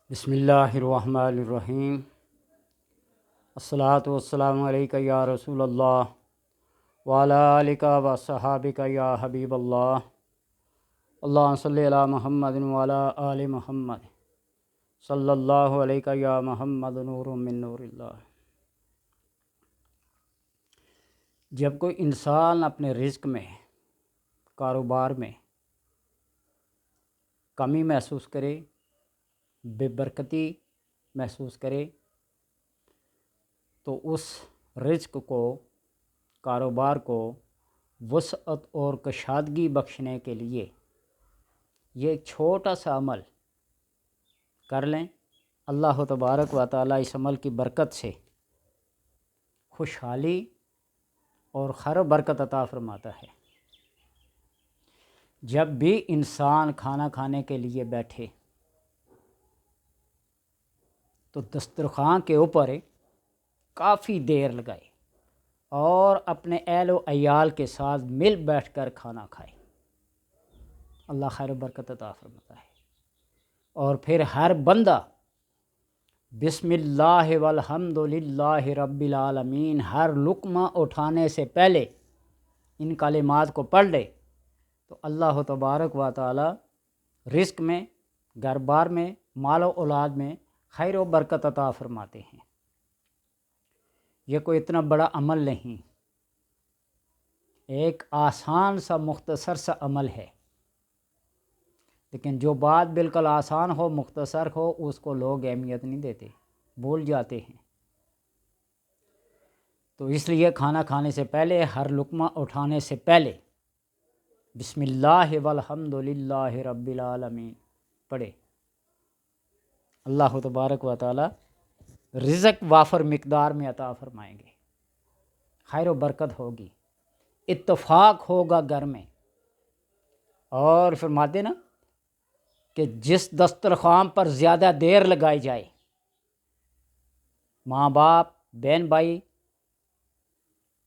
بسم اللہ الرحمن الرحیم۔ الصلاۃ والسلام علیکہ یا رسول اللہ وعلی آلک و صحابک یا حبیب اللہ۔ اللہم صلی علی محمد وعلی آل محمد صلی اللہ علیہ یا محمد نور من نور اللہ۔ جب کوئی انسان اپنے رزق میں، کاروبار میں کمی محسوس کرے، بے برکتی محسوس کرے، تو اس رزق کو، کاروبار کو وسعت اور کشادگی بخشنے کے لیے یہ ایک چھوٹا سا عمل کر لیں، اللہ تبارک و تعالیٰ اس عمل کی برکت سے خوشحالی اور خیر و برکت عطا فرماتا ہے۔ جب بھی انسان کھانا کھانے کے لیے بیٹھے تو دسترخوان کے اوپر کافی دیر لگائے اور اپنے اہل و عیال کے ساتھ مل بیٹھ کر کھانا کھائے، اللہ خیر و برکت عطا فرماتا ہے۔ اور پھر ہر بندہ بسم اللہ والحمد للہ رب العالمین ہر لقمہ اٹھانے سے پہلے ان کلمات کو پڑھ لے تو اللہ تبارک و تعالی رزق میں، گھر بار میں، مال و اولاد میں خیر و برکت عطا فرماتے ہیں۔ یہ کوئی اتنا بڑا عمل نہیں، ایک آسان سا مختصر سا عمل ہے، لیکن جو بات بالکل آسان ہو، مختصر ہو، اس کو لوگ اہمیت نہیں دیتے، بھول جاتے ہیں۔ تو اس لیے کھانا کھانے سے پہلے، ہر لقمہ اٹھانے سے پہلے بسم اللہ والحمد للہ رب العالمین پڑھے، اللہ تبارک و تعالی رزق وافر مقدار میں عطا فرمائیں گے، خیر و برکت ہوگی، اتفاق ہوگا گھر میں۔ اور فرماتے نا کہ جس دسترخوان پر زیادہ دیر لگائی جائے، ماں باپ، بہن بھائی،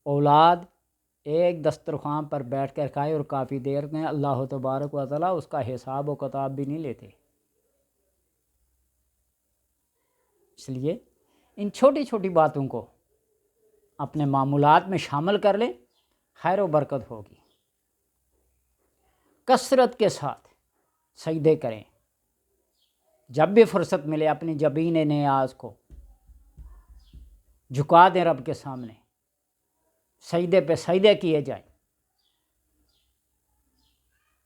اولاد ایک دسترخوان پر بیٹھ کر کھائے اور کافی دیر میں، اللہ تبارک و تعالیٰ اس کا حساب و کتاب بھی نہیں لیتے۔ اس لیے ان چھوٹی چھوٹی باتوں کو اپنے معمولات میں شامل کر لیں، خیر و برکت ہوگی۔ کثرت کے ساتھ سجدے کریں، جب بھی فرصت ملے اپنی جبین نیاز کو جھکا دیں رب کے سامنے، سجدے پہ سجدے کیے جائیں۔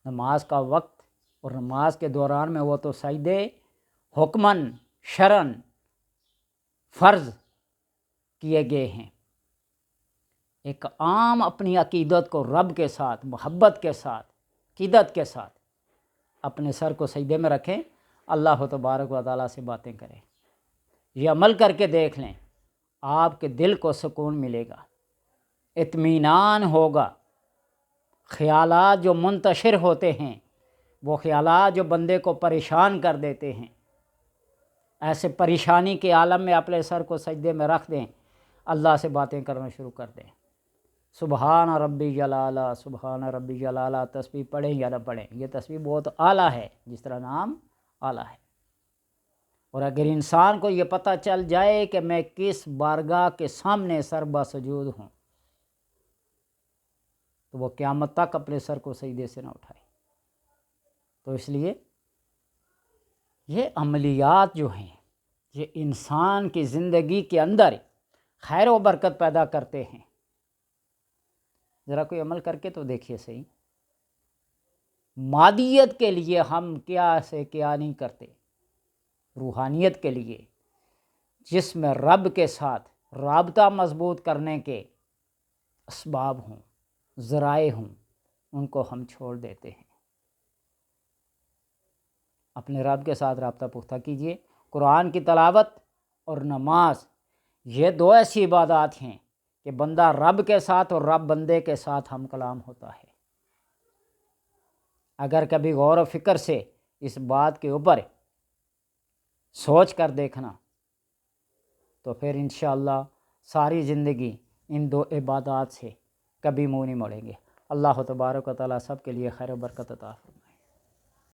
نماز کا وقت اور نماز کے دوران میں وہ تو سجدے حکماً شرعاً فرض کیے گئے ہیں۔ ایک عام اپنی عقیدت کو رب کے ساتھ، محبت کے ساتھ، عقیدت کے ساتھ اپنے سر کو سجدے میں رکھیں، اللہ تبارک و تعالیٰ سے باتیں کریں۔ یہ عمل کر کے دیکھ لیں، آپ کے دل کو سکون ملے گا، اطمینان ہوگا۔ خیالات جو منتشر ہوتے ہیں، وہ خیالات جو بندے کو پریشان کر دیتے ہیں، ایسے پریشانی کے عالم میں اپنے سر کو سجدے میں رکھ دیں، اللہ سے باتیں کرنا شروع کر دیں۔ سبحان ربی جلالہ، سبحان ربی جلالہ تسبیح پڑھیں یا نہ پڑھیں، یہ تسبیح بہت اعلیٰ ہے، جس طرح نام اعلیٰ ہے۔ اور اگر انسان کو یہ پتہ چل جائے کہ میں کس بارگاہ کے سامنے سر بسجود ہوں، تو وہ قیامت تک اپنے سر کو سجدے سے نہ اٹھائے۔ تو اس لیے یہ عملیات جو ہیں، یہ انسان کی زندگی کے اندر خیر و برکت پیدا کرتے ہیں۔ ذرا کوئی عمل کر کے تو دیکھیے صحیح، مادیت کے لیے ہم کیا سے کیا نہیں کرتے، روحانیت کے لیے جس میں رب کے ساتھ رابطہ مضبوط کرنے کے اسباب ہوں، ذرائع ہوں، ان کو ہم چھوڑ دیتے ہیں۔ اپنے رب کے ساتھ رابطہ پختہ کیجیے۔ قرآن کی تلاوت اور نماز یہ دو ایسی عبادات ہیں کہ بندہ رب کے ساتھ اور رب بندے کے ساتھ ہم کلام ہوتا ہے۔ اگر کبھی غور و فکر سے اس بات کے اوپر سوچ کر دیکھنا تو پھر انشاءاللہ ساری زندگی ان دو عبادات سے کبھی منہ نہیں موڑیں گے۔ اللہ تبارک و تعالیٰ سب کے لیے خیر و برکت عطا فرمائے۔